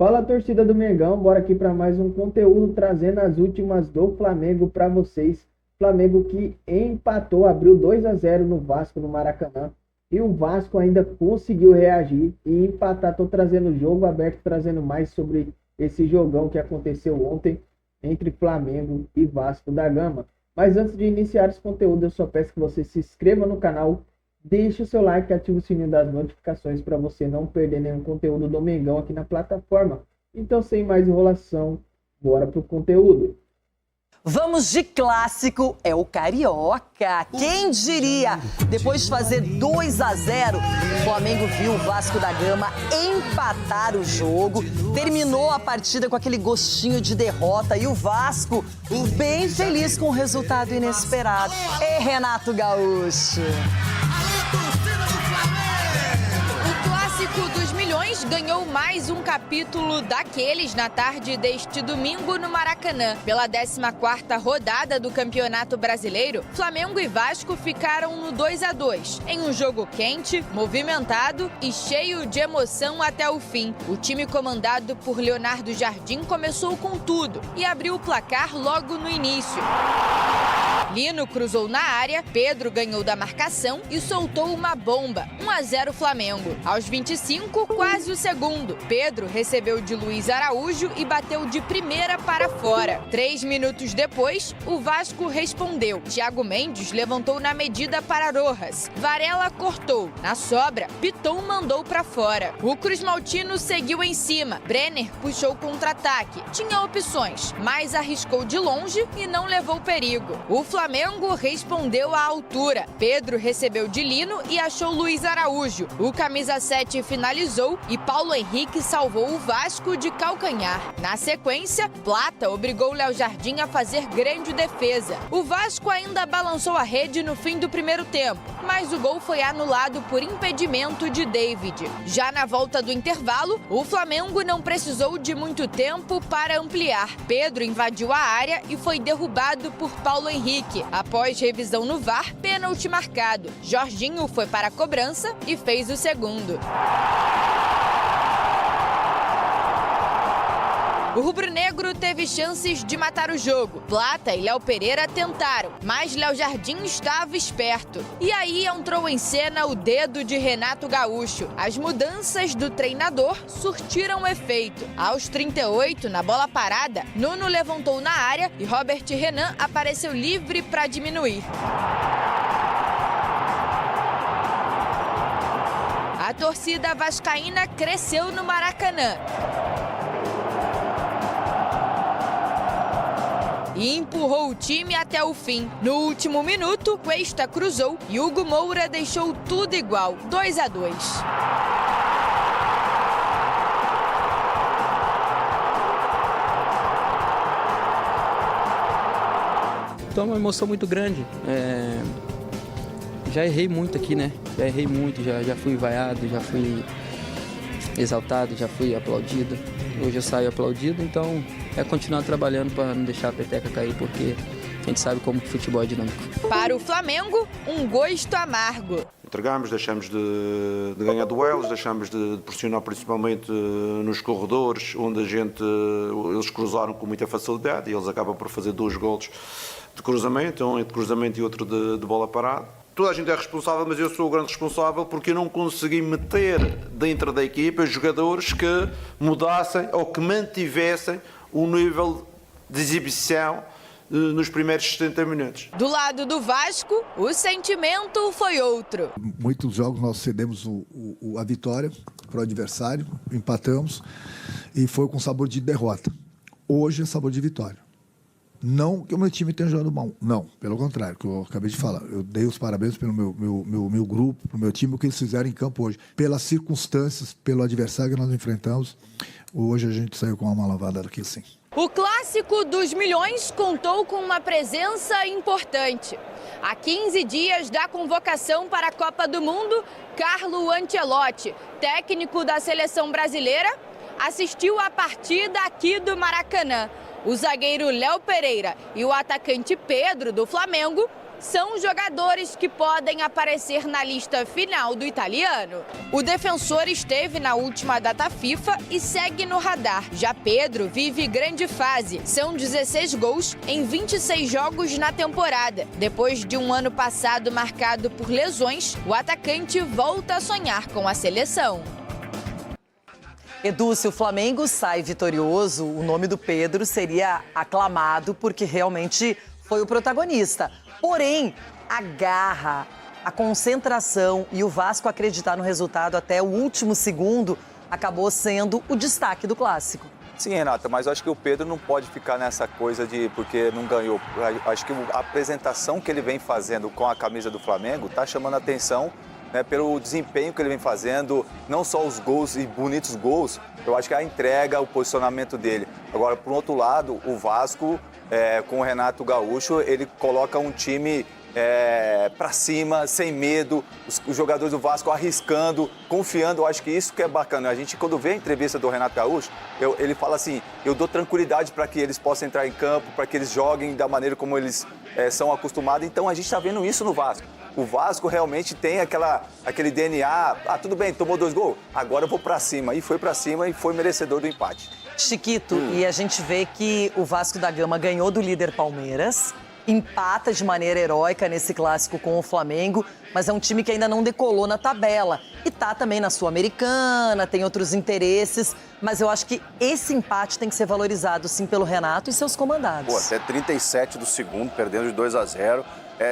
Fala, torcida do Mengão, bora aqui para mais um conteúdo trazendo as últimas do Flamengo para vocês. Flamengo que empatou, abriu 2-0 no Vasco no Maracanã e o Vasco ainda conseguiu reagir e empatar. Tô trazendo o jogo aberto, trazendo mais sobre esse jogão que aconteceu ontem entre Flamengo e Vasco da Gama. Mas antes de iniciar esse conteúdo, eu só peço que você se inscreva no canal, deixe o seu like e ative o sininho das notificações para você não perder nenhum conteúdo do Mengão aqui na plataforma. Então, sem mais enrolação, bora pro conteúdo. Vamos de clássico, é o Carioca. Quem diria? Depois de fazer 2-0, o Flamengo viu o Vasco da Gama empatar o jogo. Terminou a partida com aquele gostinho de derrota e o Vasco bem feliz com o resultado inesperado. E Renato Gaúcho. Dos Milhões ganhou mais um capítulo daqueles na tarde deste domingo no Maracanã. Pela 14ª rodada do Campeonato Brasileiro, Flamengo e Vasco ficaram no 2-2, em um jogo quente, movimentado e cheio de emoção até o fim. O time comandado por Leonardo Jardim começou com tudo e abriu o placar logo no início. Lino cruzou na área, Pedro ganhou da marcação e soltou uma bomba. 1-0 Flamengo. Aos 25, quase o segundo. Pedro recebeu de Luiz Araújo e bateu de primeira para fora. 3 minutos depois, o Vasco respondeu. Thiago Mendes levantou na medida para Rojas. Varela cortou. Na sobra, Piton mandou para fora. O Cruz Maltino seguiu em cima. Brenner puxou contra-ataque. Tinha opções, mas arriscou de longe e não levou perigo. O Flamengo respondeu à altura. Pedro recebeu de Lino e achou Luiz Araújo. O camisa 7 finalizou e Paulo Henrique salvou o Vasco de calcanhar. Na sequência, Plata obrigou Léo Jardim a fazer grande defesa. O Vasco ainda balançou a rede no fim do primeiro tempo, mas o gol foi anulado por impedimento de David. Já na volta do intervalo, o Flamengo não precisou de muito tempo para ampliar. Pedro invadiu a área e foi derrubado por Paulo Henrique. Após revisão no VAR, pênalti marcado. Jorginho foi para a cobrança e fez o segundo. O rubro-negro teve chances de matar o jogo. Plata e Léo Pereira tentaram, mas Léo Jardim estava esperto. E aí entrou em cena o dedo de Renato Gaúcho. As mudanças do treinador surtiram efeito. Aos 38, na bola parada, Nuno levantou na área e Robert Renan apareceu livre para diminuir. A torcida vascaína cresceu no Maracanã e empurrou o time até o fim. No último minuto, Cuesta cruzou e Hugo Moura deixou tudo igual, 2-2. Então é uma emoção muito grande. Já errei muito aqui, né? Já errei muito, já fui vaiado, já fui exaltado, já fui aplaudido. Hoje eu saio aplaudido, então é continuar trabalhando para não deixar a peteca cair, porque a gente sabe como que o futebol é dinâmico. Para o Flamengo, um gosto amargo. Entregamos, deixamos de ganhar duelos, deixamos de pressionar principalmente nos corredores, onde eles cruzaram com muita facilidade e eles acabam por fazer 2 golos de cruzamento, um de cruzamento e outro de bola parada. Toda a gente é responsável, mas eu sou o grande responsável porque eu não consegui meter dentro da equipa jogadores que mudassem ou que mantivessem o nível de exibição nos primeiros 70 minutos. Do lado do Vasco, o sentimento foi outro. Muitos jogos nós cedemos a vitória para o adversário, empatamos e foi com sabor de derrota. Hoje é sabor de vitória. Não que o meu time tenha jogado mal, não, pelo contrário, que eu acabei de falar. Eu dei os parabéns pelo meu grupo, pelo meu time, o que eles fizeram em campo hoje. Pelas circunstâncias, pelo adversário que nós enfrentamos, hoje a gente saiu com uma lavada daqui sim. O Clássico dos Milhões contou com uma presença importante. Há 15 dias da convocação para a Copa do Mundo, Carlo Ancelotti, técnico da seleção brasileira, assistiu à partida aqui do Maracanã. O zagueiro Léo Pereira e o atacante Pedro, do Flamengo, são jogadores que podem aparecer na lista final do italiano. O defensor esteve na última data FIFA e segue no radar. Já Pedro vive grande fase. São 16 gols em 26 jogos na temporada. Depois de um ano passado marcado por lesões, o atacante volta a sonhar com a seleção. Edu, se o Flamengo sai vitorioso, o nome do Pedro seria aclamado porque realmente foi o protagonista. Porém, a garra, a concentração e o Vasco acreditar no resultado até o último segundo acabou sendo o destaque do clássico. Sim, Renata, mas eu acho que o Pedro não pode ficar nessa coisa de porque não ganhou. Acho que a apresentação que ele vem fazendo com a camisa do Flamengo está chamando a atenção, né, pelo desempenho que ele vem fazendo, não só os gols e bonitos gols, eu acho que a entrega, o posicionamento dele. Agora, por outro lado, o Vasco, com o Renato Gaúcho, ele coloca um time para cima, sem medo, os jogadores do Vasco arriscando, confiando. Eu acho que isso que é bacana. A gente, quando vê a entrevista do Renato Gaúcho, ele fala assim, eu dou tranquilidade para que eles possam entrar em campo, para que eles joguem da maneira como eles são acostumados. Então, a gente está vendo isso no Vasco. O Vasco realmente tem aquele DNA, tudo bem, tomou 2 gols, agora eu vou para cima. E foi para cima e foi merecedor do empate. Chiquito, e a gente vê que o Vasco da Gama ganhou do líder Palmeiras, empata de maneira heróica nesse clássico com o Flamengo, mas é um time que ainda não decolou na tabela. E tá também na Sul-Americana, tem outros interesses, mas eu acho que esse empate tem que ser valorizado, sim, pelo Renato e seus comandados. Até 37 do segundo, perdendo de 2-0.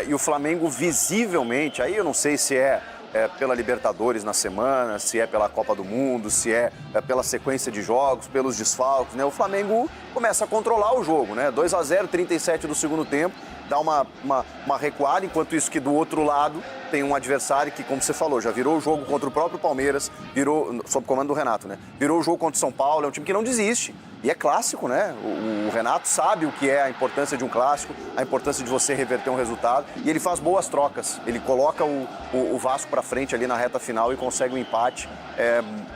E o Flamengo visivelmente, aí eu não sei se é pela Libertadores na semana, se é pela Copa do Mundo, se é pela sequência de jogos, pelos desfalques, né? O Flamengo começa a controlar o jogo, né? 2-0, 37 do segundo tempo, dá uma recuada, enquanto isso que do outro lado tem um adversário que, como você falou, já virou o jogo contra o próprio Palmeiras, virou, sob comando do Renato, né? Virou o jogo contra o São Paulo, é um time que não desiste. E é clássico, né? O Renato sabe o que é a importância de um clássico, a importância de você reverter um resultado, e ele faz boas trocas. Ele coloca o Vasco para frente ali na reta final e consegue um empate,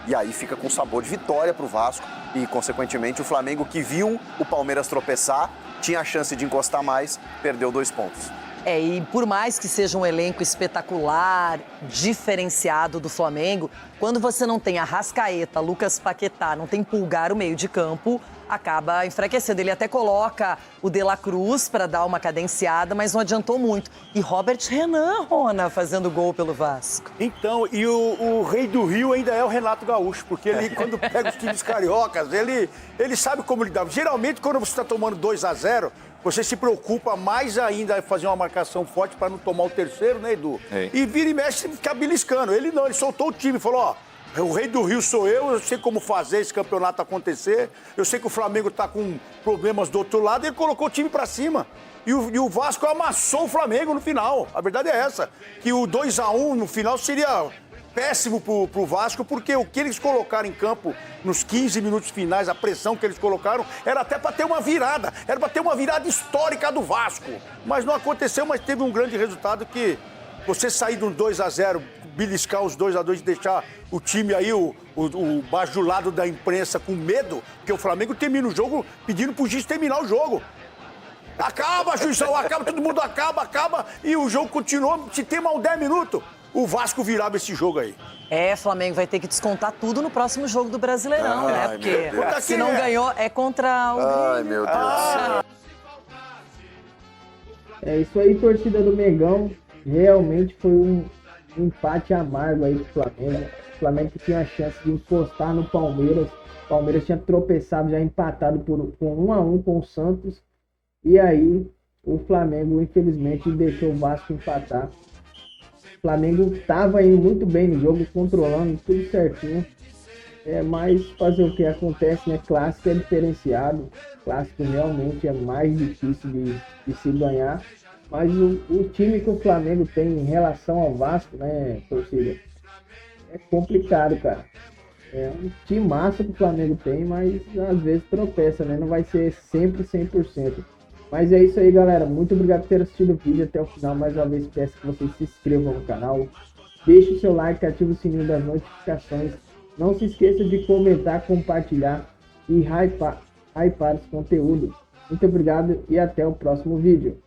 e aí fica com sabor de vitória para o Vasco e, consequentemente, o Flamengo, que viu o Palmeiras tropeçar, tinha a chance de encostar mais, perdeu 2 pontos. E por mais que seja um elenco espetacular, diferenciado do Flamengo, quando você não tem Arrascaeta, Lucas Paquetá, não tem Pulgar o meio de campo, acaba enfraquecendo. Ele até coloca o De La Cruz para dar uma cadenciada, mas não adiantou muito. E Robert Renan, Rona, fazendo gol pelo Vasco. Então, e o rei do Rio ainda é o Renato Gaúcho, porque ele, quando pega os times cariocas, ele sabe como lidar. Geralmente, quando você está tomando 2-0, você se preocupa mais ainda em fazer uma marcação forte para não tomar o terceiro, né, Edu? E vira e mexe e fica beliscando. Ele não, ele soltou o time e falou, o rei do Rio sou eu sei como fazer esse campeonato acontecer, eu sei que o Flamengo está com problemas do outro lado, ele colocou o time para cima. E o Vasco amassou o Flamengo no final. A verdade é essa, que o 2-1 no final seria péssimo pro Vasco, porque o que eles colocaram em campo nos 15 minutos finais, a pressão que eles colocaram, era até para ter uma virada, era para ter uma virada histórica do Vasco. Mas não aconteceu, mas teve um grande resultado que você sair de um 2-0, beliscar os 2-2 e deixar o time aí, o bajulado da imprensa com medo, porque o Flamengo termina o jogo pedindo pro juiz terminar o jogo. Acaba, juizão, acaba, todo mundo acaba, e o jogo continuou, se tem mais 10 minutos. O Vasco virava esse jogo aí. Flamengo vai ter que descontar tudo no próximo jogo do Brasileirão, né? Porque se não ganhou, é contra o Grêmio. Ai, meu Deus do céu. É isso aí, torcida do Mengão. Realmente foi um empate amargo aí pro Flamengo. O Flamengo que tinha a chance de encostar no Palmeiras. O Palmeiras tinha tropeçado, já empatado com 1-1 com o Santos. E aí, o Flamengo, infelizmente, deixou o Vasco empatar. O Flamengo estava indo muito bem no jogo, controlando tudo certinho. Mas fazer o que acontece, né? Clássico é diferenciado. Clássico realmente é mais difícil de se ganhar. Mas o time que o Flamengo tem em relação ao Vasco, né, torcida? É complicado, cara. É um time massa que o Flamengo tem, mas às vezes tropeça, né? Não vai ser sempre 100%. Mas é isso aí, galera. Muito obrigado por ter assistido o vídeo até o final. Mais uma vez peço que vocês se inscrevam no canal. Deixe o seu like, ative o sininho das notificações. Não se esqueça de comentar, compartilhar e hypar esse conteúdo. Muito obrigado e até o próximo vídeo.